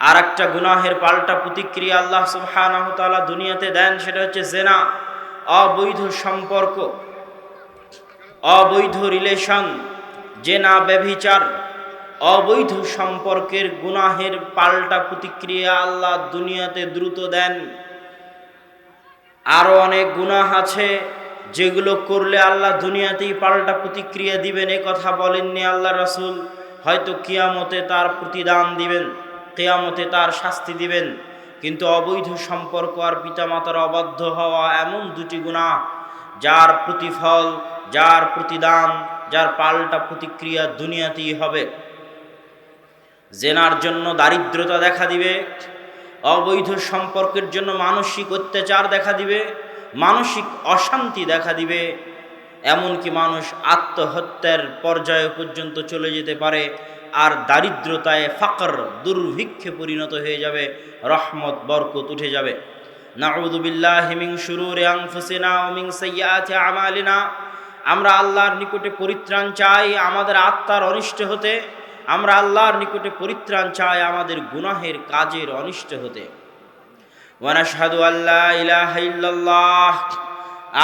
আর একটা গুনাহের পাল্টা প্রতিক্রিয়া আল্লাহ সুবহানাহু ওয়া তাআলা দুনিয়াতে দেন, সেটা হচ্ছে জেনা, অবৈধ সম্পর্ক, অবৈধ রিলেশন, জেনা, ব্যভিচার, অবৈধ সম্পর্কের গুনাহের পাল্টা প্রতিক্রিয়া আল্লাহ দুনিয়াতে দ্রুত দেন। আরও অনেক গুনাহ আছে যেগুলো করলে আল্লাহ দুনিয়াতেই পাল্টা প্রতিক্রিয়া দিবেন, এ কথা বলেননি আল্লাহ রাসূল। হয়তো কিয়ামতে তার প্রতিদান দিবেন, কিয়ামতে তার শাস্তি দিবেন। কিন্তু অবৈধ সম্পর্ক আর পিতামাতার অবাধ্য হওয়া এমন দুটি গুনাহ যার প্রতিফল, যার প্রতিদান, যার পাল্টা প্রতিক্রিয়া দুনিয়াতেই হবে। জেনার জন্য দারিদ্রতা দেখা দিবে, অবৈধ সম্পর্কের জন্য মানসিক অত্যাচার দেখা দিবে, মানসিক অশান্তি দেখা দিবে, এমনকি মানুষ আত্মহত্যার পর্যায়ে পর্যন্ত চলে যেতে পারে। আর দারিদ্রতায় ফাকর, দুর্ভিক্ষে পরিণত হয়ে যাবে, রহমত বরকত উঠে যাবে। নাউযু বিল্লাহি মিন শুরুরি আনফুসিনা ওয়া মিন সাইয়্যাতি আমালিনা। আমরা আল্লাহর নিকটে পরিত্রাণ চাই আমাদের আত্মার অনিষ্ট হতে, আমরা আল্লাহর নিকটে পরিত্রাণ চাই আমাদের গুনাহের কাজের অনিষ্ট হতে। ওয়া নাশহাদু আল্লা ইলাহা ইল্লাল্লাহ,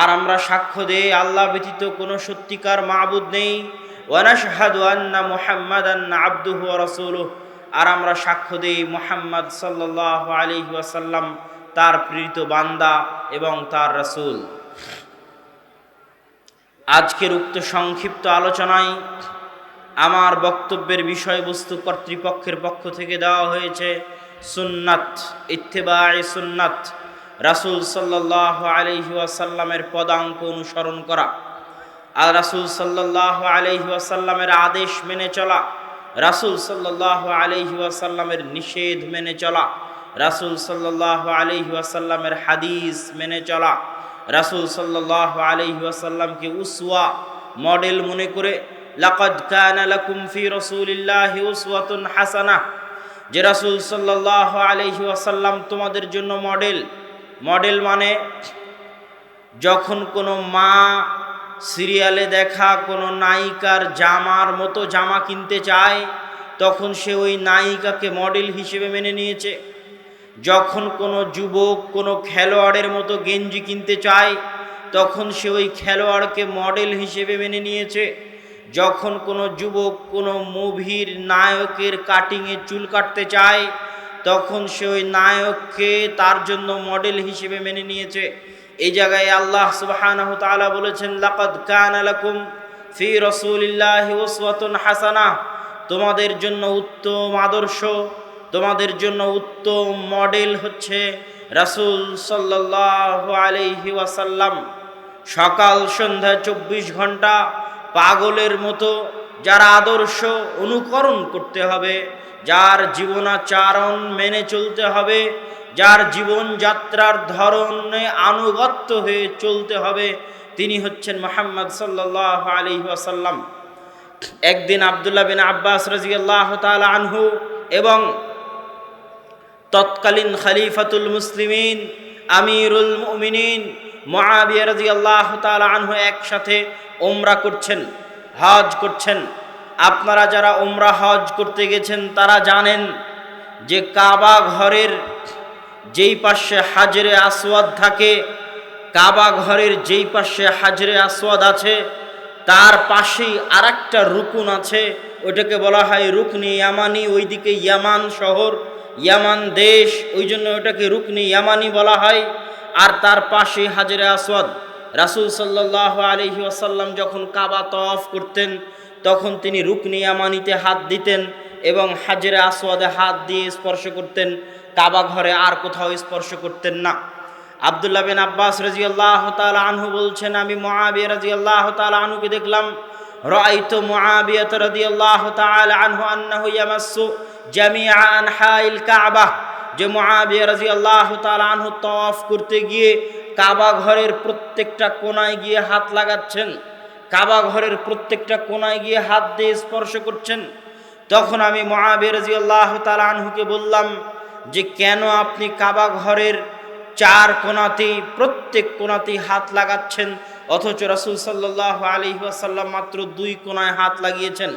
আর আমরা সাক্ষ্য দেই আল্লাহ ব্যতীত কোনো সত্যিকার মাবুদ নেই। ওয়া নাশহাদু আন্না মুহাম্মাদান আবদুহু ওয়া রাসূলুহু, আর আমরা সাক্ষ্য দেই মুহাম্মদ সাল্লাল্লাহু আলাইহি ওয়াসাল্লাম তার প্রেরিত বান্দা এবং তার রাসূল। আজকের উক্ত সংক্ষিপ্ত আলোচনায় আমার বক্তব্যের বিষয়বস্তু কর্তৃপক্ষের পক্ষ থেকে দেওয়া হয়েছে সুন্নাত, ইত্তেবায়ে সুন্নাত, রাসূল সাল্লাল্লাহু আলাইহি ওয়াসাল্লামের পদাঙ্ক অনুসরণ করা, আর রাসূল সাল্লাল্লাহু আলাইহি ওয়াসাল্লামের আদেশ মেনে চলা, রাসূল সাল্লাল্লাহু আলাইহি ওয়াসাল্লামের নিষেধ মেনে চলা, রাসূল সাল্লাল্লাহু আলাইহি ওয়াসাল্লামের হাদিস মেনে চলা, রাসূল সাল্লাল্লাহু আলাইহি ওয়াসাল্লামকে উসওয়া, মডেল মনে করে লাকাদ কানা লাকুম ফি রাসূলিল্লাহি উসওয়াতুন হাসানাহ, যে রাসূল সাল্লাল্লাহু আলাইহি ওয়াসাল্লাম তোমাদের জন্য মডেল। মডেল মানে যখন কোনো মা সিরিয়ালে দেখা কোনো নায়িকার জামার মতো জামা কিনতে চায়, তখন সে ওই নায়িকাকে মডেল হিসেবে মেনে নিয়েছে। যখন কোনো যুবক কোনো খেলোয়াড়ের মতো গেঞ্জি কিনতে চায়, তখন সে ওই খেলোয়াড়কে মডেল হিসেবে মেনে নিয়েছে। যখন কোনো যুবক কোনো মুভির নায়কের কাটিংয়ে চুল কাটতে চায়, তখন সে ওই নায়ককে তার জন্য মডেল হিসেবে মেনে নিয়েছে। এই জায়গায় আল্লাহ সুবহানাহু ওয়া তাআলা বলেছেন, লাকাদ কানা লাকুম ফি রাসূলিল্লাহি উসওয়াতুন হাসানাহ, তোমাদের জন্য উত্তম আদর্শ, তোমাদের জন্য উত্তম মডেল হচ্ছে রাসূল সাল্লাল্লাহু আলাইহি ওয়াসাল্লাম। সকাল সন্ধ্যা 24 ঘন্টা পাগলের মতো যার আদর্শ অনুকরণ করতে হবে, যার জীবনাচরণ মেনে চলতে হবে, যার জীবনযাত্রার ধরনে আনুগত্য হয়ে চলতে হবে, তিনি হচ্ছেন মুহাম্মদ সাল্লাল্লাহু আলাইহি ওয়াসাল্লাম। একদিন আব্দুল্লাহ বিন আব্বাস রাদিয়াল্লাহু তাআলা আনহু এবং তৎকালীন খলিফাতুল মুসলিমিন আমিরুল মুমিনিন মুআবিয়া রাদিয়াল্লাহু তাআলা আনহু একসাথে উমরা করছেন, হজ করছেন। আপনারা যারা উমরা হজ করতে গেছেন তারা জানেন যে কাবা ঘরের যেই পাশে হাজরে আসওয়াদ থাকে, কাবা ঘরের যেই পাশে হাজরে আসওয়াদ আছে তার পাশেই আরেকটা রুকুন আছে, ওইটাকে বলা হয় রুকনি ইয়ামানি। ওইদিকে ইয়ামান শহর, ইয়ামান দেশ, ওই জন্য ওটাকে রুকনি ইয়ামানি বলা হয়। আর তার পাশে হাজরে আসওয়াদ। রাসূল সাল্লাল্লাহু আলাইহি ওয়াসাল্লাম যখন কাবা তওয়াফ করতেন তখন তিনি রুকনি ইয়ামানিতে হাত দিতেন এবং হাজরে আসওয়াদে হাত দিয়ে স্পর্শ করতেন, কাবা ঘরে আর কোথাও স্পর্শ করতেন না। আব্দুল্লাহ বিন আব্বাস রাদিয়াল্লাহু তাআলা আনহু বলছেন, আমি মুআবিয়া রাদিয়াল্লাহু তাআলা আনহুকে দেখলাম, রাআইতু মুআবিয়া রাদিয়াল্লাহু তাআলা আনহু আন্নাহু ইয়ামাসসু জামিআ আনহাইল কাবা, যে মুআবিয়া রাদিয়াল্লাহু তাআলা আনহু তওয়াফ করতে গিয়ে কাবা ঘরের প্রত্যেকটা কোণায় গিয়ে হাত লাগাচ্ছেন, কাবা ঘরের প্রত্যেকটা কোণায় গিয়ে হাত দিয়ে স্পর্শ করছেন। তখন আমি মুআবিয়া রাদিয়াল্লাহু তাআলা আনহুকে বললাম যে কেন আপনি কাবা ঘরের 4 কোণাতেই প্রত্যেক কোণাতেই হাত লাগাচ্ছেন, অথচ রাসূল সাল্লাল্লাহু আলাইহি ওয়াসাল্লাম মাত্র 2 কোণায় হাত লাগিয়েছেন।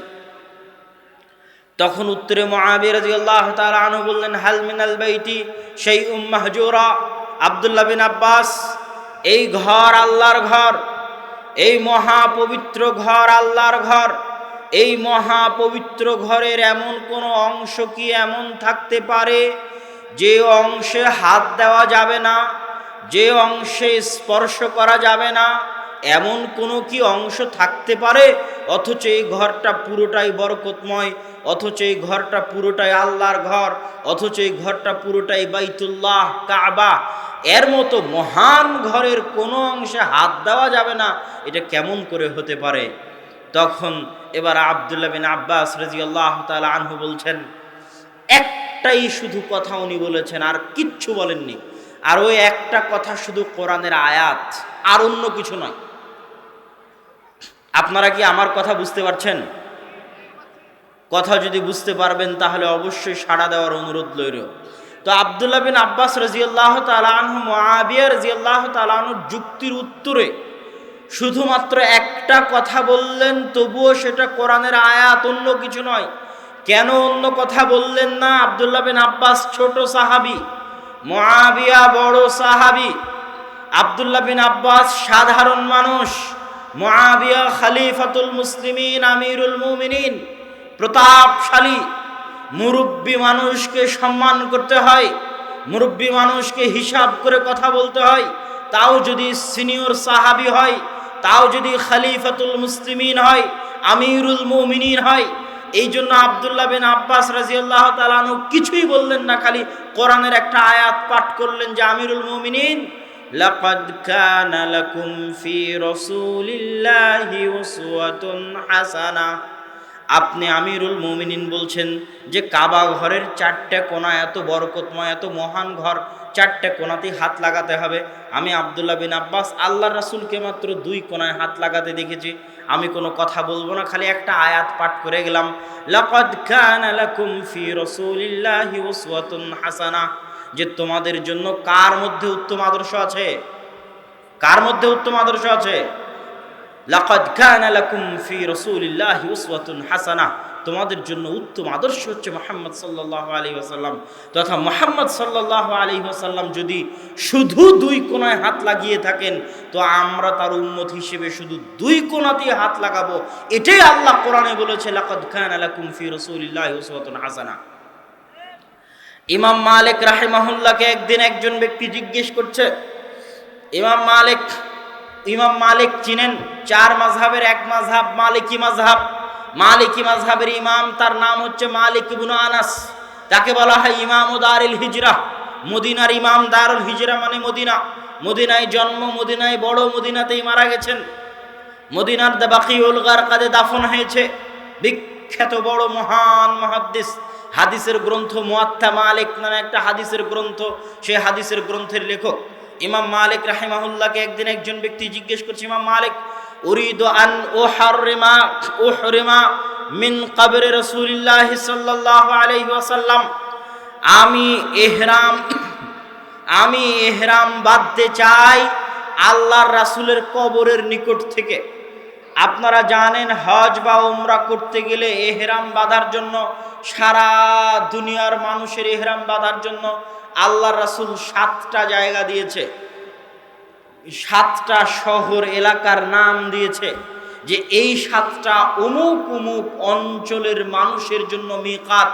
তখন উত্তরে মুআবিয়া রাদিয়াল্লাহু তাআলা আনহু বললেন, হাল মিনাল বাইতি শাইউম মাহজুরা। আব্দুল্লাহ বিন আব্বাস, এই ঘর আল্লাহর ঘর, এই মহাপবিত্র ঘর আল্লাহর ঘর, এই মহাপবিত্র ঘরের এমন কোনো অংশ কি এমন থাকতে পারে যে অংশে হাত দেওয়া যাবে না, যে অংশে স্পর্শ করা যাবে না, এমন কোনো কি অংশ থাকতে পারে? অথচ এই ঘরটা পুরোটাই বরকতময়, অথচ এই ঘরটা পুরোটাই আল্লাহর ঘর, অথচ এই ঘরটা পুরোটাই বাইতুল্লাহ কাবা, এর মতো মহান ঘরের কোনো অংশে হাত দেওয়া যাবে না, এটা কেমন করে হতে পারে? তখন এবার আব্দুল্লাহ বিন আব্বাস রাদিয়াল্লাহু তাআলা আনহু বলছেন, একটাই শুধু কথা উনি বলেছেন, আর কিচ্ছু বলেননি। আর ওই একটা কথা শুধু কোরআনের আয়াত, আর অন্য কিছু নয়। আপনারা কি আমার কথা বুঝতে পারছেন? কথা যদি বুঝতে পারবেন তাহলে অবশ্যই সাড়া দেওয়ার অনুরোধ রইল। তো আব্দুল্লাহ বিন আব্বাস রাদিয়াল্লাহু তাআলা আনহু মুআবিয়া রাদিয়াল্লাহু তাআলা আনহুর যুক্তির উত্তরে শুধুমাত্র একটা কথা বললেন, তবুও সেটা কোরআনের আয়াত, অন্য কিছু নয়। কেন অন্য কথা বললেন না? আব্দুল্লাহ বিন আব্বাস ছোট সাহাবী, মুআবিয়া বড় সাহাবী। আব্দুল্লাহ বিন আব্বাস সাধারণ মানুষ, মুআবিয়া খলিফাতুল মুসলিমিন, আমিরুল মুমিনিন, প্রতাপশালী। মুরব্বী মানুষকে সম্মান করতে হয়, মুরব্বী মানুষকে হিসাব করে কথা বলতে হয়, তাও যদি সিনিয়র সাহাবী হয়, তাও যদি খলিফাতুল মুসলিমিন হয়, আমিরুল মুমিনিন হয়। এই জন্য আব্দুল্লাহ বিন আব্বাস রাদিয়াল্লাহু তাআলা আনহু কিছুই বললেন না, খালি কোরআনের একটা আয়াত পাঠ করলেন যে আমিরুল মুমিনিন, লাকাদ কানা লাকুম ফি রাসূলিল্লাহি উসওয়াতুন হাসানাহ। আপনি আমিরুল মুমিনিন বলছেন যে কাবা ঘরের চারটে কোণা, এত বরকতময়, এত মহান ঘর, চারটে কোণাতেই হাত লাগাতে হবে। আমি আব্দুল্লাহ বিন আব্বাস আল্লাহর রাসূলকে মাত্র 2 কোণায় হাত লাগাতে দেখেছি। আমি কোনো কথা বলবো না, খালি একটা আয়াত পাঠ করে গেলাম, লাকাদ কানা লাকুম ফি রাসূলিল্লাহি উসওয়াতুন হাসানাহ। যে তোমাদের জন্য কার মধ্যে উত্তম আদর্শ আছে? কার মধ্যে উত্তম আদর্শ আছে? লাকাদ কানা লাকুম ফি রাসূলিল্লাহি উসওয়াতুন হাসানাহ। তোমাদের জন্য উত্তম আদর্শ হচ্ছে মুহাম্মদ সাল্লাল্লাহু আলাইহি ওয়াসাল্লাম। তথা মুহাম্মদ সাল্লাল্লাহু আলাইহি ওয়াসাল্লাম যদি শুধু 2 কোণায় হাত লাগিয়ে থাকেন, তো আমরা তার উম্মত হিসেবে শুধু 2 কোণাতেই হাত লাগাবো। এটাই আল্লাহ কোরআনে বলেছে, লাকাদ কানা লাকুম ফি রাসূলিল্লাহি উসওয়াতুন হাসানাহ। ইমাম মালিক রাহিমাহুল্লাহকে একদিন একজন ব্যক্তি জিজ্ঞেস করছে, ইমাম মালিক চিনেন? 4 মাযহাবের এক মাযহাব মালিকি মাযহাব। মালিকি মাযহাবের ইমাম, তার নাম হচ্ছে মালিক ইবনে আনাস। তাকে বলা হয় ইমাম দারুল হিজরা, মদিনার ইমাম। দারুল হিজরা মানে মদিনা, মদিনায় জন্ম, মদিনায় বড়, মদিনাতেই মারা গেছেন। মদিনার বাকিউল গারকাদে দাফন হয়েছে। বিখ্যাত বড় মহান মুহাদ্দিস। হাদিসের গ্রন্থ মুয়াত্তা মালিক নামে একটা হাদিসের গ্রন্থ, সেই হাদিসের গ্রন্থের লেখক ইমাম মালিক রাহিমাহুল্লাহকে একদিন একজন ব্যক্তি জিজ্ঞেস করছে, ইমাম মালিক, উরিদু আন উহরিমা মিন কবরে রাসূলিল্লাহ সাল্লাল্লাহু আলাইহি ওয়াসাল্লাম। আমি ইহরাম বাঁধতে চাই আল্লাহর রাসূলের কবরের নিকট থেকে। আপনারা জানেন হজ বা উমরা করতে গেলে ইহরাম বাঁধার জন্য, সারা দুনিয়ার মানুষের ইহরাম বাঁধার জন্য আল্লাহর রাসূল 7টা জায়গা দিয়েছে, 7টা শহর এলাকার নাম দিয়েছে, যে এই 7টা অমুক অমুক অঞ্চলের মানুষের জন্য মিকাত।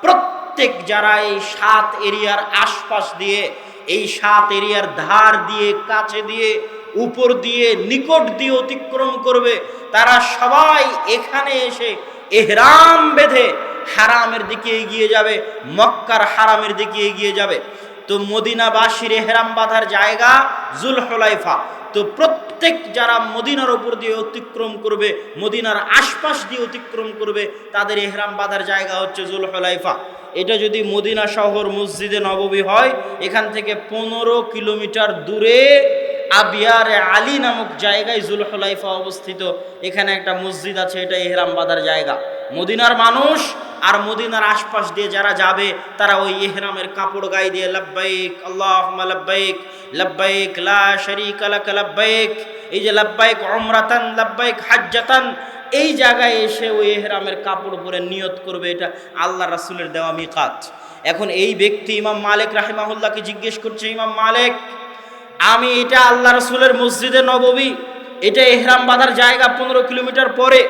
প্রত্যেক যারা এই 7 এরিয়ার আশপাশ দিয়ে, এই 7 এরিয়ার ধার দিয়ে, কাছে দিয়ে, উপর দিয়ে, নিকট দিয়ে অতিক্রম করবে, তারা সবাই এখানে এসে ইহরাম বেঁধে হারামের দিকে এগিয়ে যাবে, মক্কার হারামের দিকে এগিয়ে যাবে। তো মদিনাবাসীর ইহরাম বাঁধার জায়গা যুলহুলাইফা। তো প্রত্যেক যারা মদিনার উপর দিয়ে অতিক্রম করবে, মদিনার আশপাশ দিয়ে অতিক্রম করবে, তাদের ইহরাম বাঁধার জায়গা হচ্ছে যুলহুলাইফা। এটা যদি মদিনা শহর মসজিদে নববী হয়, এখান থেকে 15 কিলোমিটার দূরে আবিয়ারে আলী নামক জায়গায় যুলহুলাইফা অবস্থিত। এখানে একটা মসজিদ আছে, এটা ইহরাম বাঁধার জায়গা। মদিনার মানুষ আর মদিনার আশপাশ দিয়ে যারা যাবে, তারা ওই ইহরামের কাপড় গায়ে দিয়ে লাব্বাইক আল্লাহুম্মা লাব্বাইক, লাব্বাইক লা শারীকা লাক লাব্বাইক, এই যে লাব্বাইক উমরাতান, লাব্বাইক হাজ্জাতান, এই জায়গায় এসে ওই এহরামের কাপড় পরে নিয়ত করবে, এটা আল্লাহ রাসূলের দেওয়া মিকাত। এখন এই ব্যক্তি ইমাম মালিক রাহিমাহুল্লাহকে জিজ্ঞেস করছে, ইমাম মালিক, আমি এটা আল্লাহ রাসূলের মসজিদে নববী, এটা এহরাম বাঁধার জায়গা 15 কিলোমিটার পরে,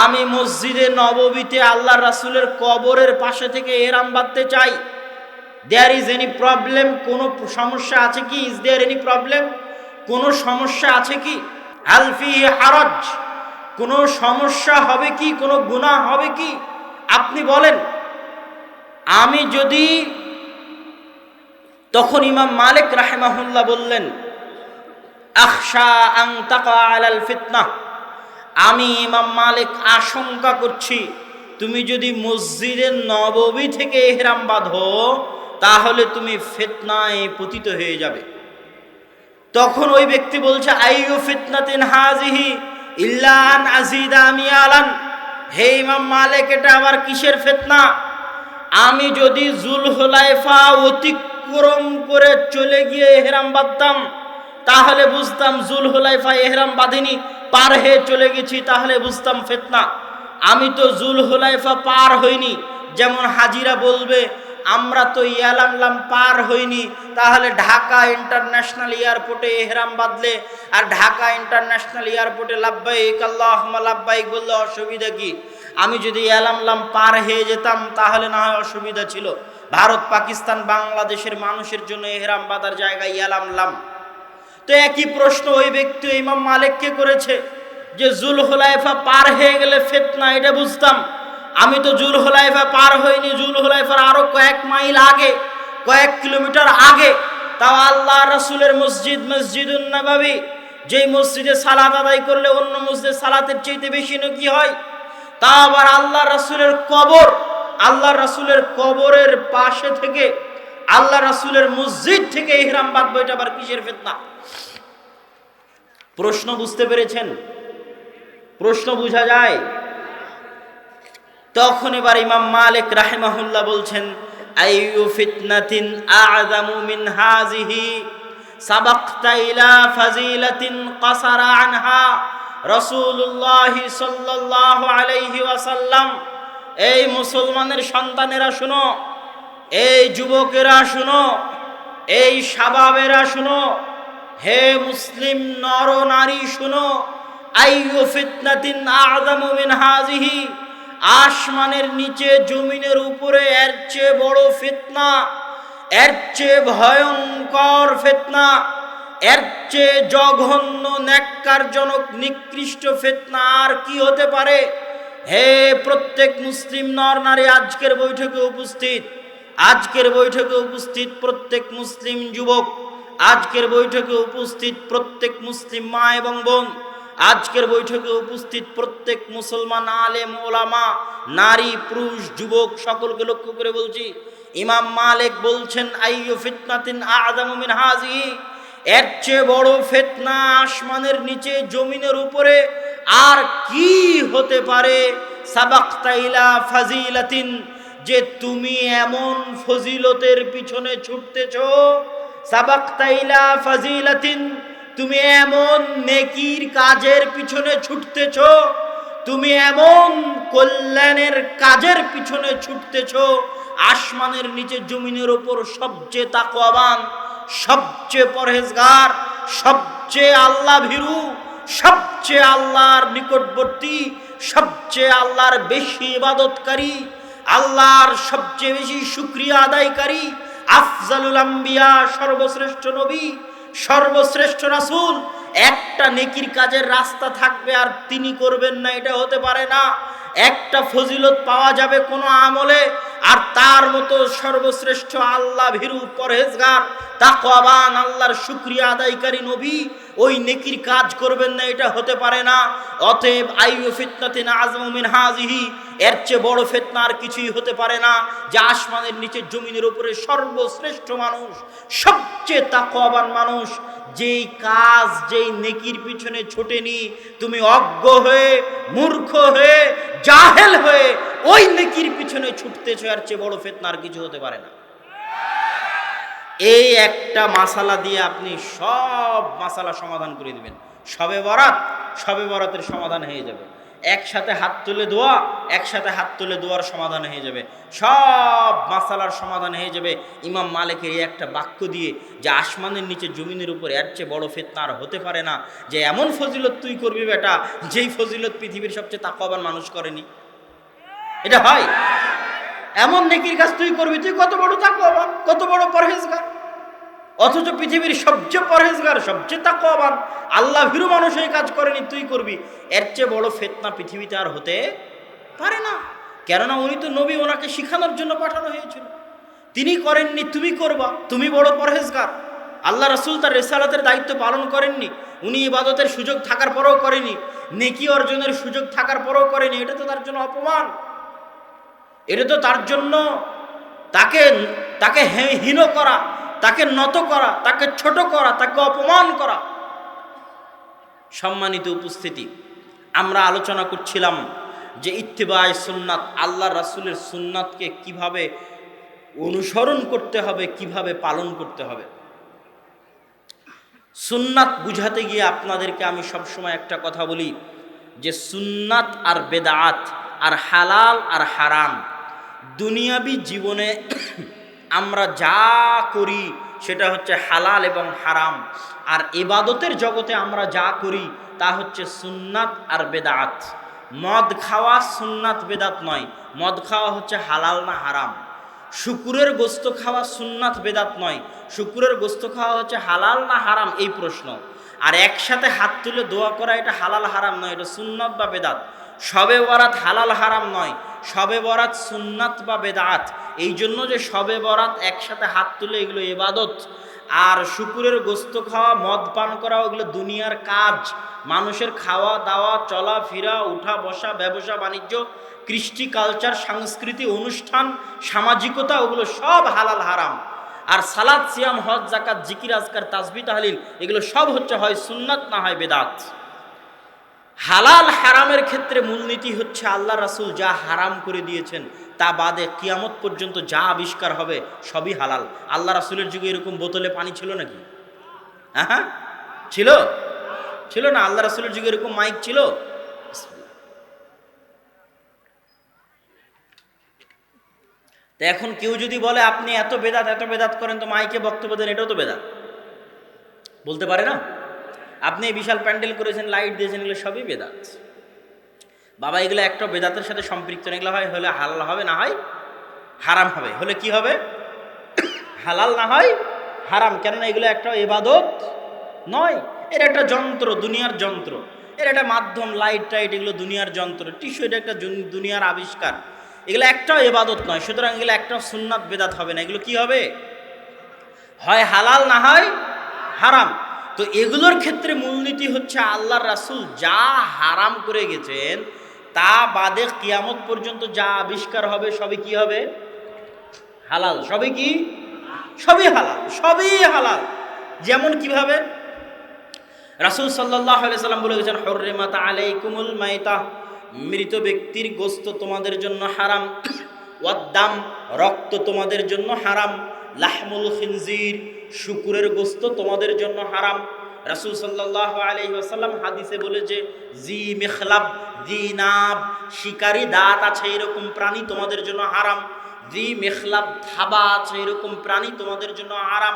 আমি মসজিদে নববীতে আল্লাহ রাসূলের কবরের পাশে থেকে এহরাম বাঁধতে চাই, দেয়ার ইজ এনি প্রবলেম? কোনো সমস্যা আছে কি? Is there any problem? কোনো সমস্যা আছে কি? হাল ফিহি হারাজ? কোনো সমস্যা হবে কি? কোনো গুনাহ হবে কি? আপনি বলেন। আমি যদি, তখন ইমাম মালিক রাহিমাহুল্লাহ বললেন, আখশা আন তাকা আলাল ফিতনাহ, আমি ইমাম মালিক আশঙ্কা করছি তুমি যদি মসজিদে নববী থেকে ইহরাম বাঁধো তাহলে তুমি ফিতনায় পতিত হয়ে যাবে। তখন ওই ব্যক্তি বলছে, আইয়ু ফিতনাতিন হাযিহি ইল্লা আন আযিদা মিয়ালান, হে ইমাম মালিক, এটা আবার কিসের ফিতনা? আমি যদি জুলহুলাইফা অতিক্রম করে চলে গিয়ে ইহরাম বাঁধতাম তাহলে বুঝতাম জুলহুলাইফা ইহরাম বাঁধিনি, পার হয়ে চলে গেছি, তাহলে বুঝতাম ফিতনা। আমি তো জুলহুলাইফা পার হইনি, যেমন হাজিরা বলবে আমরা তো ইয়ালামলাম পার হইনি, তাহলে ঢাকা ইন্টারন্যাশনাল এয়ারপোর্টে ইহরাম বাঁধলে আর ঢাকা ইন্টারন্যাশনাল এয়ারপোর্টে লাব্বাইক আল্লাহুম্মা লাব্বাইক বললে অসুবিধা কি? আমি যদি ইয়ালামলাম পার হয়ে যেতাম তাহলে না হয় অসুবিধা ছিল। ভারত, পাকিস্তান, বাংলাদেশের মানুষের জন্য ইহরাম বাঁধার জায়গায় ইয়ালামলাম। তো একই প্রশ্ন ওই ব্যক্তি ইমাম মালিককে করেছে যে জুলহুলাইফা পার হয়ে গেলে ফিতনা, এটা বুঝতাম। আমি তো জুলহুলাইফা পার হইনি, জুলহুলাইফার আরো কয়েক মাইল আগে, কয়েক কিলোমিটার আগে। তাও আল্লাহ রাসূলের মসজিদ, মসজিদুন নববী, যেই মসজিদে সালাত আদায় করলে অন্য মসজিদে সালাতের চাইতে বেশি নেকি হয়। তা আবার আল্লাহ রাসূলের কবর, আল্লাহ রাসূলের কবরের পাশে থেকে আল্লাহ রাসূলের মসজিদ থেকে ইহরাম বাঁধবো, এটা আবার কিসের ফিতনা? প্রশ্ন বুঝতে পেরেছেন? প্রশ্ন বুঝা যায়? তখন এবার ইমাম মালিক রাহিমাহুল্লাহ বলছেন, আইয়ু ফিতনাতিন আ'যামু মিন হাযিহি সাবাকতা ইলা ফাজিলাতিন কাসারা আনহা রাসূলুল্লাহ সাল্লাল্লাহু আলাইহি ওয়াসাল্লাম। এই মুসলমানের সন্তানেরা শুনো, এই যুবকেরা শুনো, এই শাবাবেরা শুনো, হে মুসলিম নর নারী শুনো, আইয়ু ফিতনাতিন আ'যামু মিন হাযিহি, আসমানের নিচে জমিনের উপরে এর চেয়ে বড় ফিতনা, এর চেয়ে ভয়ঙ্কর ফিতনা, এর চেয়ে জঘন্য ন্যাক্কারজনক নিকৃষ্ট ফিতনা আর কি হতে পারে? হে প্রত্যেক মুসলিম নর নারী আজকের বৈঠকে উপস্থিত, আজকের বৈঠকে উপস্থিত প্রত্যেক মুসলিম যুবক, আজকের বৈঠকে উপস্থিত প্রত্যেক মুসলিম মা এবং বোন, আজকের বৈঠকে উপস্থিত প্রত্যেক মুসলমান আলেম ওলামা, নারী পুরুষ যুবক সকলকে লক্ষ্য করে বলছি, ইমাম মালিক বলছেন, আইয়ু ফিতনাতিন আ'যামু মিন হাযিহি, এর চেয়ে বড় ফিতনা আসমানের নিচে জমিনের উপরে আর কি হতে পারে? সাবাকতা ইলা ফাজিলাতিন, যে তুমি এমন ফজিলতের পিছনে ছুটতেছো, সাবাকতা ইলা ফাজিলাতিন, তুমি এমন নেকির কাজের পিছনে ছুটতেছো, তুমি এমন কল্যাণের কাজের পিছনে ছুটতেছো, আসমানের নিচে জমিনের উপর সবচেয়ে তাকওয়াবান, সবচেয়ে পরহেজগার, সবচেয়ে আল্লাহ ভীরু, সবচেয়ে আল্লাহর নিকটবর্তী, সবচেয়ে আল্লাহর বেশি ইবাদতকারী, আল্লাহর সবচেয়ে বেশি শুকরিয়া আদায়কারী, আফজালুল আম্বিয়া, সর্বশ্রেষ্ঠ নবী, সর্বশ্রেষ্ঠ রাসূল, একটা নেকির কাজের রাস্তা থাকবে আর তিনি করবেন না, এটা হতে পারে না। একটা ফজিলত পাওয়া যাবে কোনো আমলে আর তার মতো সর্বশ্রেষ্ঠ আল্লাহ ভীরু পরহেজগার তাকওয়াবান আল্লাহর শুকরিয়া আদায়কারী নবী ওই নেকির কাজ করবেন না, এটা হতে পারে না। অতএব আইয়ু ফিতনাতিন আ'যামু মিন হাযিহি, এর চেয়ে বড় ফিতনা আর কিছুই হতে পারে না যে আসমানের নিচে জমিনের উপরে সর্বশ্রেষ্ঠ মানুষ, সবচেয়ে তাকওয়াবান মানুষ, যেই কাজ যেই নেকির পিছনে ছোটেনি, তুমি অজ্ঞ হয়ে, মূর্খ হয়ে, জাহেল হয়ে ওই নেকির পিছনে ছুটতেছো, এর চেয়ে বড় ফিতনা আর কিছু হতে পারে না। এই একটা মাসালা দিয়ে আপনি সব মাসালা সমাধান করে দিবেন। শবে বরাত, শবে বরাতের সমাধান হয়ে যাবে। একসাথে হাত তুলে দোয়া, একসাথে হাত তুলে দোয়ার সমাধান হয়ে যাবে, সব মাসালার সমাধান হয়ে যাবে ইমাম মালিকের এই একটা বাক্য দিয়ে, যে আসমানের নিচে জমিনের উপর এর চেয়ে বড় ফিতনা আর হতে পারে না, যে এমন ফজিলত তুই করবি বেটা যেই ফজিলত পৃথিবীর সবচেয়ে তাকওয়াবান মানুষ করেনি। এটা হয়? এমন নেকির কাজ তুই করবি, তুই কত বড় তাকওয়াবান, কত বড় পরহেজগার, অথচ পৃথিবীর সবচেয়ে পরহেজগার, সবচেয়ে তাকওয়াবান আল্লাহ ভীরু মানুষ এই কাজ করেনি, তুই করবি। এর চেয়ে বড় ফিতনা পৃথিবীতে আর হতে পারে না। কেননা উনি তো নবী, ওনাকে শিখানোর জন্য পাঠানো হয়েছিল, তিনি করেননি, তুমি করবা, তুমি বড় পরহেজগার। আল্লাহ রাসূল তার রিসালাতের দায়িত্ব পালন করেননি, উনি ইবাদতের সুযোগ থাকার পরেও করেনি, নেকি অর্জনের সুযোগ থাকার পরেও করেনি। এটা তো তার জন্য অপমান, এটা তো তার জন্য তাকে হীন করা, তাকে নত করা, তাকে ছোট করা, তাকে অপমান করা। সম্মানিত উপস্থিতি, আমরা আলোচনা করছিলাম যে ইত্তিবায়ে সুন্নাত, আল্লাহ রাসূলের সুন্নাতকে কিভাবে অনুসরণ করতে হবে, কিভাবে পালন করতে হবে। সুন্নাত বুঝাতে গিয়ে আপনাদেরকে আমি সবসময় একটা কথা বলি, যে সুন্নাত আর বেদাত আর হালাল আর হারাম, দুনিয়াবি জীবনে আমরা যা করি সেটা হচ্ছে হালাল এবং হারাম, আর ইবাদতের জগতে আমরা যা করি তা হচ্ছে সুন্নাত আর বেদাত। মদ খাওয়া সুন্নাত বেদাত নয়, মদ খাওয়া হচ্ছে হালাল না হারাম। শুকুরের গোস্ত খাওয়া সুন্নাত বেদাত নয়, শুকুরের গোস্ত খাওয়া হচ্ছে হালাল না হারাম, এই প্রশ্ন। আর একসাথে হাত তুলে দোয়া করা, এটা হালাল হারাম নয়, এটা সুন্নাত বা বেদাত। শবে বরাত হালাল হারাম নয়, শবে বরাত সুন্নাত বা বেদাত। এই জন্য যে শবে বরাত একসাথে হাত তুলে এগুলো ইবাদত, আর শুকুরের গোস্ত খাওয়া, মদ পান করা, ওগুলো দুনিয়ার কাজ, মানুষের খাওয়া দাওয়া, চলাফেরা, উঠা বসা, ব্যবসা বাণিজ্য, কৃষ্টি কালচার, সংস্কৃতি, অনুষ্ঠান, সামাজিকতা, ওগুলো সব হালাল হারাম। আর সালাত, সিয়াম, হজ, যাকাত, জিকির, আজকার, তাসবিহ, তাহলিল, এগুলো সব হচ্ছে হয় সুন্নাত না হয় বেদাত। হালাল হারামের ক্ষেত্রে মূলনীতি হচ্ছে আল্লাহ রাসূল যা হারাম করে দিয়েছেন তা বাদে কিয়ামত পর্যন্ত যা আবিষ্কার হবে সবই হালাল। আল্লাহ রাসূলের যুগে এরকম বোতলে পানি ছিল নাকি? হ্যাঁ, ছিল? ছিল না। আল্লাহ রাসূলের যুগে এরকম মাইক ছিল? তো এখন কেউ যদি বলে আপনি এত বেদাত করেন, তো মাইকে বক্তব্য দেন, এটাও তো বেদাত, বলতে পারে না? আপনি বিশাল প্যান্ডেল করেছেন, লাইট দিয়েছেন, এগুলো সবই বেদাত। বাবা, এগুলো একটা বেদাতের সাথে সম্পৃক্ত, এগুলো হয় হলে হালাল হবে, না হয় হারাম হবে। হলে কি হবে? হালাল, না হয় হারাম। কেননা এগুলো একটা ইবাদত নয়, এর একটা যন্ত্র, দুনিয়ার যন্ত্র, এর একটা মাধ্যম, লাইট টাইট, এগুলো দুনিয়ার যন্ত্র, টিস্যু, এটা একটা দুনিয়ার আবিষ্কার। এগুলো একটাও ইবাদত নয়, সুতরাং এগুলো একটা সুন্নাত বেদাত হবে না। এগুলো কি হবে? হয় হালাল, না হয় হারাম। তো এগুলোর ক্ষেত্রে মূলনীতি হচ্ছে আল্লাহর রাসূল যা হারাম করে গেছেন তা বাদে কিয়ামত পর্যন্ত যা আবিষ্কার হবে সবই কি হবে? হালাল। সবই কি? সবই হালাল, সবই হালাল। যেমন কিভাবে? রাসূল সাল্লাল্লাহু আলাইহি সাল্লাম বলে গেছেন, হুররিমাত আলাইকুমুল মাইতা, মৃত ব্যক্তির গোশত তোমাদের জন্য হারাম, ওয়াদ্দাম, রক্ত তোমাদের জন্য হারাম, লাহমুল খিনজির, শুকুরের গোশত তোমাদের জন্য হারাম। রাসূল সাল্লাল্লাহু আলাইহি ওয়াসাল্লাম হাদিসে বলেছে, জি মিখলাব, জি নাব, শিকারী দাঁত আছে এরকম প্রাণী তোমাদের জন্য হারাম। জি মিখলাব, থাবা আছে এরকম প্রাণী তোমাদের জন্য হারাম।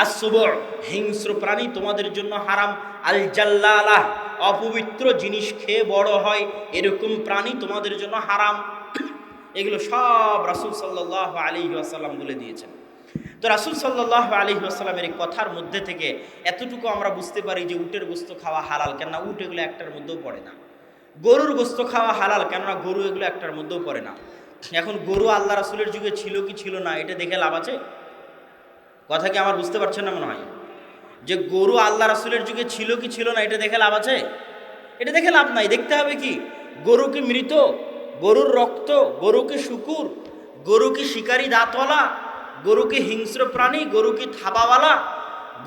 আসবুর, হিংস্র প্রাণী তোমাদের জন্য হারাম। আল জাল্লালাহ, অপবিত্র জিনিস খেয়ে বড় হয় এরকম প্রাণী তোমাদের জন্য হারাম। এগুলো সব রাসূল সাল্লাল্লাহু আলাইহি ওয়াসাল্লাম বলে দিয়েছেন। তো রাসূল সাল্লাল্লাহু আলাইহি ওয়াসাল্লামের এই কথার মধ্যে থেকে এতটুকু আমরা বুঝতে পারি যে উটের গোশত খাওয়া হালাল, কেননা উট এগুলো একটার মধ্যেও পড়ে না। গরুর গোশত খাওয়া হালাল, কেননা গরু এগুলো একটার মধ্যেও পড়ে না। এখন গরু আল্লাহ রাসূলের যুগে ছিল কি ছিল না এটা দেখে লাভ আছে? কথা কি আমার বুঝতে পারছেন না? মনে হয় যে গরু আল্লাহ রাসূলের যুগে ছিল কি ছিল না এটা দেখে লাভ আছে? এটা দেখে লাভ নাই। দেখতে হবে কি, গরু কি মৃত, গরুর রক্ত, গরু কি শুকুর, গরু কি শিকারী দাঁতওয়ালা, গরু কি হিংস্র প্রাণী, গরু কি থাবাওয়ালা,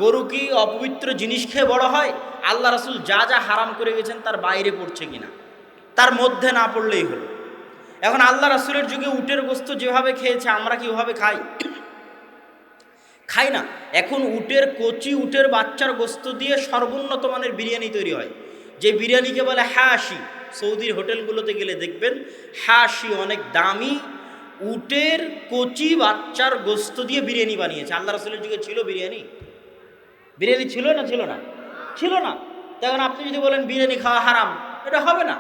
গরু কি অপবিত্র জিনিস খেয়ে বড় হয়? আল্লাহ রাসূল যা যা হারাম করে গেছেন তার বাইরে পড়ছে কিনা, তার মধ্যে না পড়লেই হলো। এখন আল্লাহ রাসূলের যুগে উটের গোশত যেভাবে খেয়েছে আমরা কি ওভাবে খাই? খাই না। এখন উটের কচি, উটের বাচ্চার গোশত দিয়ে সর্বোন্নত মানের বিরিয়ানি তৈরি হয়, যে বিরিয়ানিকে বলে হাসি, সৌদির হোটেলগুলোতে গেলে দেখবেন হাসি অনেক দামি উটের কচি বাচ্চার গোস্ত দিয়ে বিরিয়ানি বানিয়েছে। আল্লাহ রাসূলের যুগে ছিল বিরিয়ানি? বিরিয়ানি ছিল না? ছিল না? ছিল না। তখন আপনি যদি বলেন বিরিয়ানি খাওয়া হারাম, এটা হবে না।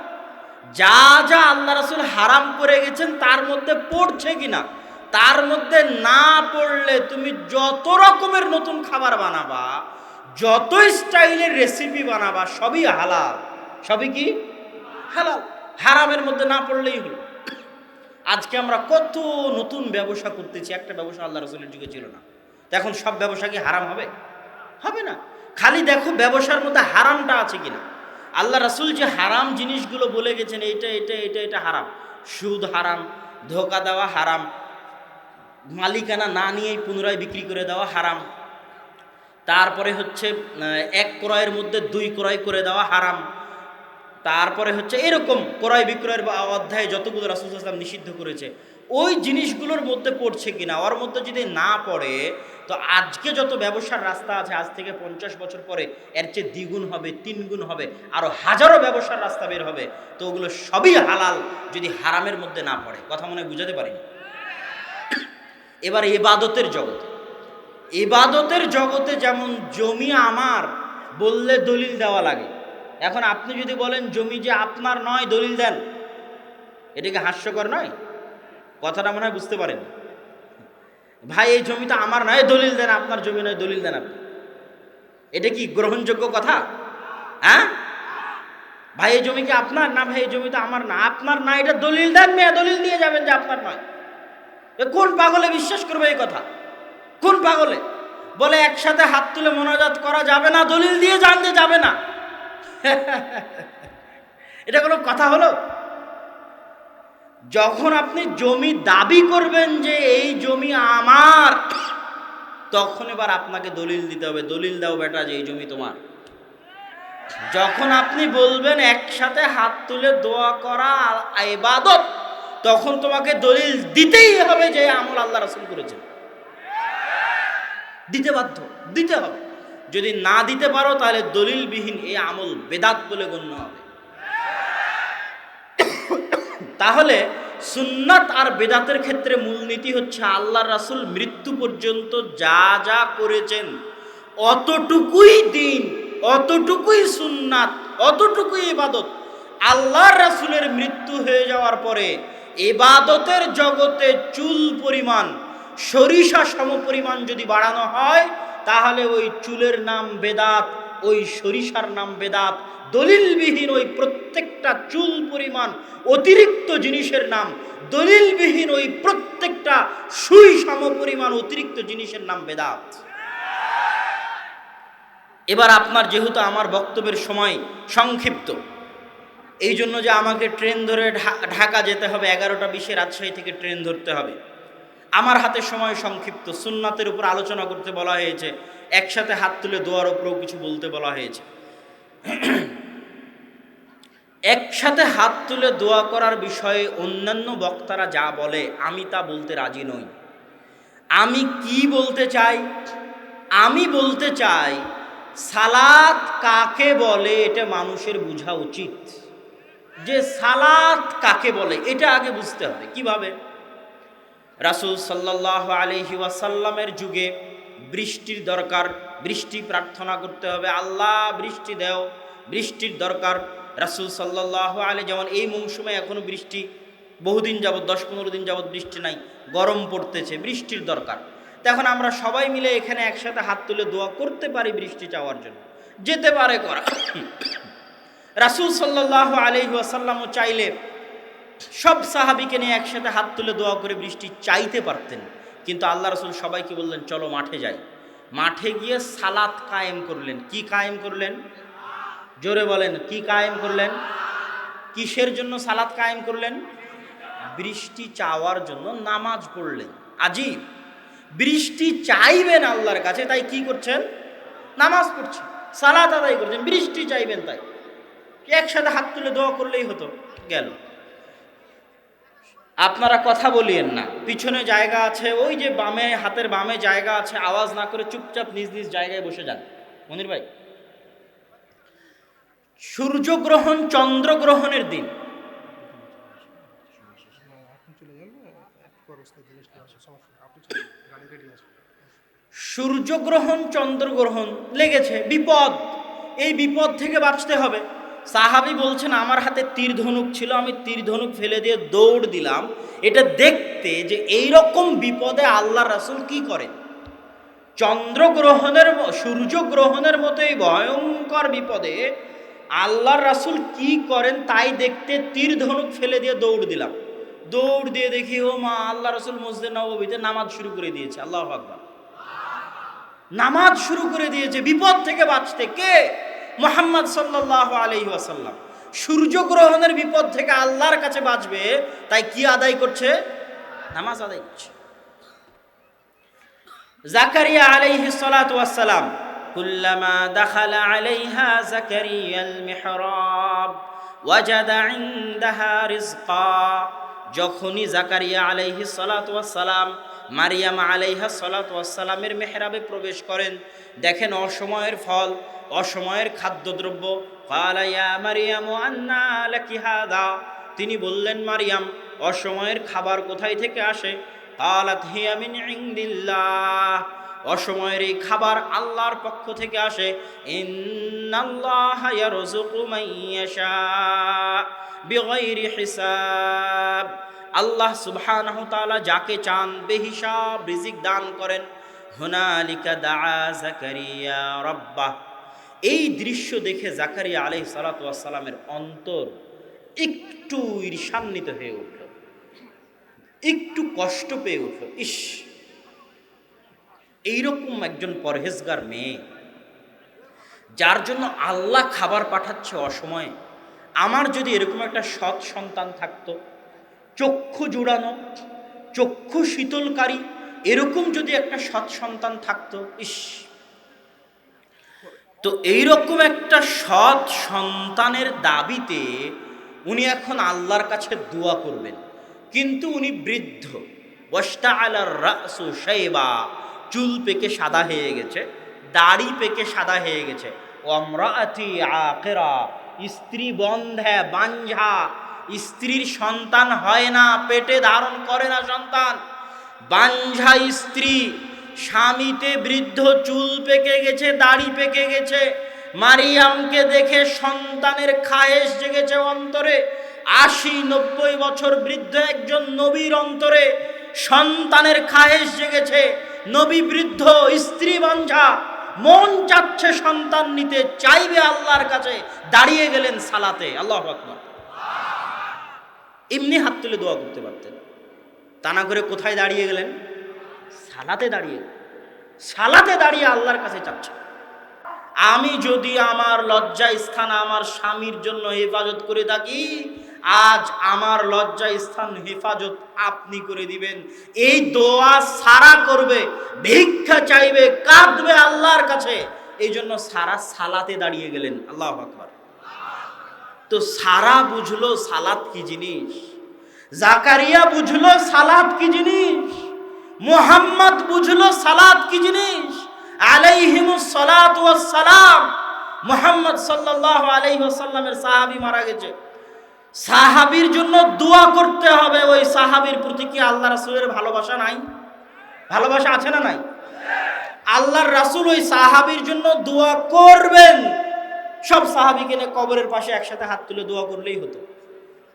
যা যা আল্লাহ রাসূল হারাম করে গেছেন তার মধ্যে পড়ছে কিনা, তার মধ্যে না পড়লে তুমি যত রকমের নতুন খাবার বানাবা, যত স্টাইলের রেসিপি বানাবা, সবই হালাল। সবই কি হালাল, হারামের মধ্যে না পড়লেই হলো। আজকে আমরা কত নতুন ব্যবসা করতেছি, একটা ব্যবসা আল্লাহ রাসূলের যুগে ছিল না। এখন সব ব্যবসা কি হারাম হবে? হবে না। খালি দেখো ব্যবসার মধ্যে হারামটা আছে কিনা। আল্লাহ রাসূল যে হারাম জিনিসগুলো বলে গেছেন, এটা এটা এটা এটা হারাম। সুদ হারাম, ধোঁকা দেওয়া হারাম, মালিকানা না নিয়েই পুনরায় বিক্রি করে দেওয়া হারাম, তারপরে হচ্ছে এক ক্রয়ের মধ্যে দুই ক্রয় করে দেওয়া হারাম, তারপরে হচ্ছে এরকম ক্রয় বিক্রয়ের অধ্যায়ে যতগুলো রাসূল সাল্লাল্লাহু আলাইহি ওয়াসাল্লাম নিষিদ্ধ করেছে, ওই জিনিসগুলোর মধ্যে পড়ছে কিনা। ওর মধ্যে যদি না পড়ে তো আজকে যত ব্যবসার রাস্তা আছে, আজ থেকে 50 বছর পরে এর চেয়ে দ্বিগুণ হবে, 3 গুণ হবে, আরও হাজারো ব্যবসার রাস্তা বের হবে। তো ওগুলো সবই হালাল যদি হারামের মধ্যে না পড়ে। কথা মনে বুঝাতে পারিনি। এবার ইবাদতের জগতে, ইবাদতের জগতে যেমন জমি আমার বললে দলিল দেওয়া লাগে। এখন আপনি যদি বলেন জমি যে আপনার নয়, দলিল দেন, এটাকে হাস্যকর নয়? কথাটা মনে হয় বুঝতে পারেন। ভাই এই জমিটা আমার নয়, দলিল দেন, আপনার জমি নয়, দলিল দেন আপনি। এটা কি গ্রহণযোগ্য কথা? হ্যাঁ ভাই এই জমি কি আপনার? না ভাই এই জমিটা আমার না। আপনার না, এটা দলিল দেন, মেয়ে দলিল দিয়ে যাবেন যে আপনার নয়। কোন পাগলে বিশ্বাস করবে এই কথা? কোন পাগলে বলে একসাথে হাত তুলে মোনাজাত করা যাবে না, দলিল দিয়ে যান যে যাবে না? এটা কোনো কথা হলো? যখন আপনি জমি দাবি করবেন যে এই জমি আমার, তখন এবার আপনাকে দলিল দিতে হবে। দলিল দাও বেটা যে এই জমি তোমার। যখন আপনি বলবেন একসাথে হাত তুলে দোয়া করা ইবাদত, তখন তোমাকে দলিল দিতেই হবে যে আমল আল্লাহ রাসূল করেছেন। দিতে বাধ্য, দিতে হবে। যদি না দিতে পারো তাহলে দলিলবিহীন এই আমল বেদাত বলে গণ্য হবে। তাহলে সুন্নাত আর বেদাতের ক্ষেত্রে মূলনীতি হচ্ছে আল্লাহ রাসূল মৃত্যু পর্যন্ত যা যা করেছেন অতটুকুই দিন, অতটুকুই সুন্নাত, অতটুকুই ইবাদত। আল্লাহ রাসূলের মৃত্যু হয়ে যাওয়ার পরে ইবাদতের জগতে চুল পরিমাণ, সরিষা সম পরিমাণ যদি বাড়ানো হয়, তাহলে ওই চুলের নাম বেদাত, ওই সরিষার নাম বেদাত। দলিলবিহীন ওই প্রত্যেকটা চুল পরিমাণ অতিরিক্ত জিনিসের নাম, দলিলবিহীন ওই প্রত্যেকটা সুই সম পরিমাণ অতিরিক্ত জিনিসের নাম বেদাত। এবার আপনার যেহেতু আমার বক্তব্যের সময় সংক্ষিপ্ত, এই জন্য যে আমাকে ট্রেন ধরে ঢাকা যেতে হবে, 11টা 20-এ রাজশাহী থেকে ট্রেন ধরতে হবে, আমার হাতে সময় সংক্ষিপ্ত। সুন্নাতের উপর আলোচনা করতে বলা হয়েছে, একসাথে হাত তুলে দোয়ার উপরেও কিছু বলতে বলা হয়েছে। একসাথে হাত তুলে দোয়া করার বিষয়ে অন্যান্য বক্তারা যা বলে আমি তা বলতে রাজি নই। আমি কি বলতে চাই? আমি বলতে চাই সালাত কাকে বলে এটা মানুষের বোঝা উচিত। যে সালাত কাকে বলে এটা আগে বুঝতে হবে। কিভাবে? রাসূল সাল্লাল্লাহু আলাইহি ওয়াসাল্লামের যুগে বৃষ্টির দরকার, বৃষ্টি প্রার্থনা করতে হবে, আল্লাহ বৃষ্টি দাও, বৃষ্টির দরকার। রাসূল সাল্লাল্লাহু আলাইহি, যেমন এই মৌসুমে এখনো বৃষ্টি বহুদিন যাবৎ, 10-15 দিন যাবৎ বৃষ্টি নাই, গরম পড়তেছে, বৃষ্টির দরকার। তখন আমরা সবাই মিলে এখানে একসাথে হাত তুলে দোয়া করতে পারি বৃষ্টি চাওয়ার জন্য, যেতে পারে করা। রাসূল সাল্লাল্লাহু আলাইহি ওয়াসাল্লামও চাইলে সব সাহাবীকে নিয়ে একসাথে হাত তুলে দোয়া করে বৃষ্টি চাইতে পারতেন, কিন্তু আল্লাহ রাসূল সবাইকে বললেন চলো মাঠে যাই। মাঠে গিয়ে সালাত কায়েম করলেন। কি কায়েম করলেন? জোরে বলেন, কি কায়েম করলেন? কিসের জন্য সালাত কায়েম করলেন? বৃষ্টি চাওয়ার জন্য নামাজ পড়লেন। আজীব, বৃষ্টি চাইবেন আল্লাহর কাছে, তাই কি করছেন? নামাজ পড়ছেন, সালাত আদায় করছেন, বৃষ্টি চাইবেন, তাই একসাথে হাত তুলে দোয়া করলেই হতো, গেল। আপনারা কথা বলিয়েন না, পিছনে জায়গা আছে, ওই যে বামে, হাতের বামে জায়গা আছে, আওয়াজ না করে চুপচাপ নিজ নিজ জায়গায় বসে যান। মনির ভাই সূর্যগ্রহণ চন্দ্রগ্রহণের দিন। সূর্যগ্রহণ চন্দ্রগ্রহণ লেগেছে, বিপদ, এই বিপদ থেকে বাঁচতে হবে। সাহাবী বলছেন আমার হাতে তীর ধনুক ছিল, আমি তীর ধনুক ফেলে দিয়ে দৌড় দিলাম এটা দেখতে যে এই রকম বিপদে আল্লাহ রাসূল কি করেন। চন্দ্রগ্রহণের সূর্যগ্রহণের মতো এই ভয়ঙ্কর বিপদে আল্লাহর রাসূল কি করেন তাই দেখতে তীর ধনুক ফেলে দিয়ে দৌড় দিলাম। দৌড় দিয়ে দেখি ও মা, আল্লাহ রাসূল মসজিদে নববীতে নামাজ শুরু করে দিয়েছে। আল্লাহু আকবার, নামাজ শুরু করে দিয়েছে বিপদ থেকে বাঁচতে। কে? মুহাম্মদ সাল্লাল্লাহু আলাইহি ওয়াসাল্লাম। সূর্যগ্রহণের বিপদ থেকে আল্লাহর কাছে বাঁচবে, তাই কি আদায় করছে? নামাজ আদায় করছে। জাকারিয়া আলাইহিস সালাতু ওয়াস সালাম, কুল্লামা দাখালা আলাইহা জাকারিয়াল মিহরাব ওয়াজাদা ইনদাহা রিজকা। যখনই জাকারিয়া আলাইহিস সালাতু ওয়াস সালাম মারিয়াম আলাইহিস সালাতু ওয়াস সালামের মেহরাবে প্রবেশ করেন, দেখেন অসময়ের ফল, অসময়ের খাদ্যদ্রব্য। ক্বালা ইয়া মারিয়াম আন্না লাকি হাযা। তিনি বললেন, মারিয়াম, অসময়ের খাবার কোথায় থেকে আসে? ক্বালাত হিয়া মিন ইনদিল্লাহ। অসময়ের এই খাবার আল্লাহর পক্ষ থেকে আসে। ইন্নাল্লাহা ইয়ারযুকু মান ইয়াশা বিগাইরি হিসাব। আল্লাহ সুবহানাহু ওয়া তাআলা যাকে চান বেহিসাব রিজিক দান করেন। হুনালিকা দাআ জাকারিয়া রাব্বাহ। এই দৃশ্য দেখে জাকারিয়া আলাইহিস সালাতু ওয়াস সালামের অন্তর একটু ঈর্ষান্বিত হয়ে উঠল, একটু কষ্ট পেয়ে উঠল। ইস, এইরকম একজন পরহেজগার মেয়ে যার জন্য আল্লাহ খাবার পাঠাচ্ছে অসময়ে, আমার যদি এরকম একটা সৎ সন্তান থাকতো, চক্ষু জুড়ানো, চক্ষু শীতলকারী, এরকম যদি একটা সৎ সন্তান থাকতো, ইস। তো এইরকম একটা সৎ সন্তানের দাবিতে উনি এখন আল্লাহর কাছে দোয়া করবেন, কিন্তু উনি বৃদ্ধ। ওয়াশতাআলার রাসু শাইবা, চুল পেকে সাদা হয়ে গেছে, দাড়ি পেকে সাদা হয়ে গেছে। ওয়ামরাআতি আকিরা, স্ত্রী বন্ধা, বাঞ্ঝা, স্ত্রীর সন্তান হয় না, পেটে ধারণ করে না সন্তান। বাঞ্ঝা স্ত্রী, স্বামীতে বৃদ্ধ, চুল পেকে গেছে, দাড়ি পেকে গেছে। মারিয়ামকে দেখে সন্তানের খায়েশ জেগেছে অন্তরে। ৮০-৯০ বছর বৃদ্ধ একজন নবীর অন্তরে সন্তানের খায়েশ জেগেছে। নবী বৃদ্ধ, স্ত্রী বাঞ্ঝা, মন চাচ্ছে সন্তান নিতে, চাইবে আল্লাহর কাছে, দাঁড়িয়ে গেলেন সালাতে। আল্লাহু আকবার। এমনি হাত তুলে দোয়া করতে পারতেন, তা না করে কোথায় দাঁড়িয়ে গেলেন? সালাতে দাঁড়িয়ে, সালাতে দাঁড়িয়ে আল্লাহর কাছে চাচ্ছে। আমি যদি আমার লজ্জা স্থান আমার স্বামীর জন্য হেফাজত করে থাকি, আজ আমার লজ্জা স্থান হেফাজত আপনি করে দিবেন। এই দোয়া সারা করবে, ভিক্ষা চাইবে, কাঁদবে আল্লাহর কাছে। এই জন্য সারা সালাতে দাঁড়িয়ে গেলেন। আল্লাহু আকবার। তো সারা বুঝলো সালাত কি জিনিস, জাকারিয়া বুঝলো সালাত কি জিনিস, মুহাম্মদ বুঝলো সালাত কি জিনিস আলাইহিমুস সালাতু ওয়াস সালাম। মুহাম্মদ সাল্লাল্লাহু আলাইহি ওয়াসাল্লামের সাহাবী মারা গেছে, সাহাবীর জন্য দোয়া করতে হবে। ওই সাহাবীর প্রতি কি আল্লাহ রাসূলের ভালোবাসা নাই? ভালোবাসা আছে না নাই? আল্লাহর রাসূল ওই সাহাবীর জন্য দোয়া করবেন। সব সাহাবীকে নিয়ে কবরের পাশে একসাথে হাত তুলে দোয়া করলেই হতো।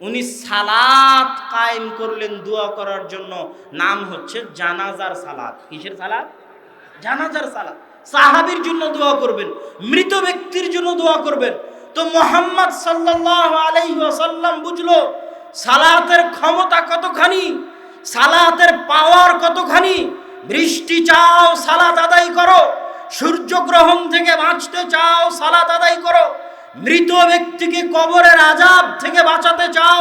উনি সালাত কায়েম করলেন দোয়া করার জন্য, নাম হচ্ছে জানাজার সালাত। কিসের সালাত? জানাজার সালাত। সাহাবীর জন্য দোয়া করবেন, মৃত ব্যক্তির জন্য দোয়া করবেন। তো মুহাম্মদ সাল্লাল্লাহু আলাইহি ওয়াসাল্লাম বুঝলো সালাতের ক্ষমতা কতখানি, সালাতের পাওয়ার কতখানি। বৃষ্টি চাও, সালাত আদায় করো। সূর্যগ্রহণ থেকে বাঁচতে চাও, সালাত আদায় করো। মৃত ব্যক্তিকে কবরের আযাব থেকে বাঁচাতে চাও,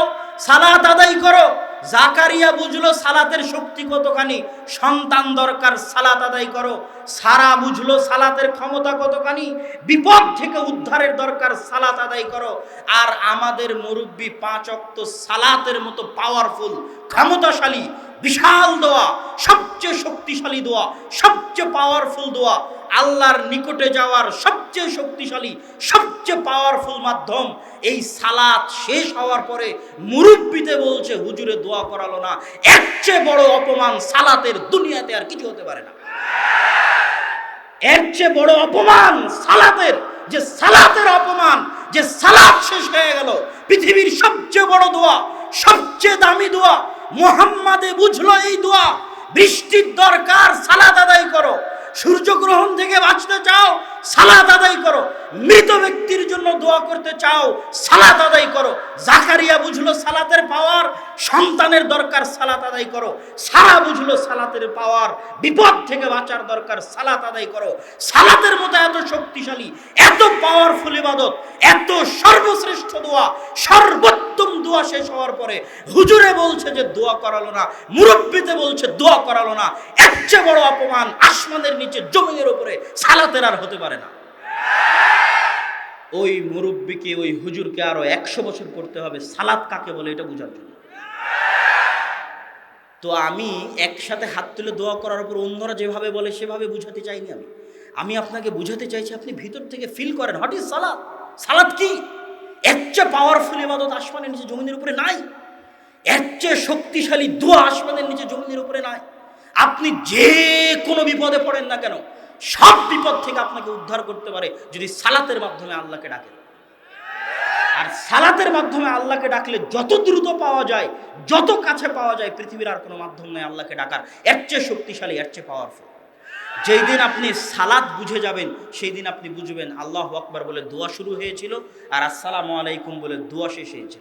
সালাত আদায় করো। জাকারিয়া বুঝলো সালাতের শক্তি কতখানি, সন্তান দরকার, সালাত আদায় করো। সারা বুঝলো সালাতের ক্ষমতা কতখানি, বিপদ থেকে উদ্ধারের দরকার, সালাত আদায় করো। আর আমাদের মুরব্বী 5 ওয়াক্ত সালাতের মতো পাওয়ারফুল, ক্ষমতাশালী, বিশাল দোয়া, সবচেয়ে শক্তিশালী দোয়া, সবচেয়ে পাওয়ারফুল দোয়া আল্লাহর নিকটে যাওয়ার সবচেয়ে শক্তিশালী সবচেয়ে পাওয়ারফুল মাধ্যম। এই সালাত শেষ হওয়ার পরে মুরব্বিতে বলছে হুজুরে দোয়া করালো না, এর চেয়ে বড় অপমান সালাতের দুনিয়াতে আর কিছু হতে পারে না। এর চেয়ে বড় অপমান সালাতের, যে সালাতের অপমান, যে সালাত শেষ হয়ে গেল। পৃথিবীর সবচেয়ে বড় দোয়া, সবচেয়ে দামি দোয়া, মুহাম্মাদে বুঝলো এই দোয়া। বৃষ্টির দরকার, সালাত আদায় করো। সূর্যগ্রহণ থেকে বাঁচতে চাও, সালাত আদায় করো। মৃত ব্যক্তির জন্য দোয়া করতে চাও, সালাত আদায় করো। জাকারিয়া বুঝলো সালাতের পাওয়ার, সন্তানের দরকার, সালাত আদায় করো। সারা বুঝলো সালাতের পাওয়ার, বিপদ থেকে বাঁচার দরকার, সালাত আদায় করো। সালাতের মতো এত শক্তিশালী, এত পাওয়ারফুল ইবাদত, এত সর্বশ্রেষ্ঠ দোয়া, সর্বোত্তম দোয়া শেষ হওয়ার পরে হুজুরে বলছে যে দোয়া করালো না, মুরব্বিতে বলছে দোয়া করালো না। এর চেয়ে বড় অপমান আসমানের নিচে জমিনের উপরে সালাতের আর হতে পারে না। ওই মুরব্বিকে, ওই হুজুরকে আরো 100 বছর পড়তে হবে সালাত কাকে বলে এটা বোঝার জন্য। তো আমি একসাথে হাত তুলে দোয়া করার উপর অন্যরা যেভাবে বলে সেভাবে বুঝাতে চাইনি। আমি আপনাকে বুঝাতে চাইছি, আপনি ভিতর থেকে ফিল করেন হোয়াট ইজ সালাত। সালাত কি? এর চেয়ে পাওয়ারফুল ইবাদত আসমানের নিচে জমিনের উপরে নাই। এর চেয়ে শক্তিশালী দোয়া আসমানের নিচে জমিনের উপরে নাই। আপনি যে কোনো বিপদে পড়েন না কেন, সব বিপদ থেকে আপনাকে উদ্ধার করতে পারে যদি সালাতের মাধ্যমে আল্লাহকে ডাকেন। আর সালাতের মাধ্যমে আল্লাহকে ডাকলে যত দ্রুত পাওয়া যায়, যত কাছে পাওয়া যায়, পৃথিবীর আর কোনো মাধ্যম নেই আল্লাহকে ডাকার এর চেয়ে শক্তিশালী, এর চেয়ে পাওয়ারফুল। যেই দিন আপনি সালাত বুঝে যাবেন, সেই দিন আপনি বুঝবেন আল্লাহু আকবার বলে দোয়া শুরু হয়েছিল আর আসসালামু আলাইকুম বলে দোয়া শেষ হয়েছে।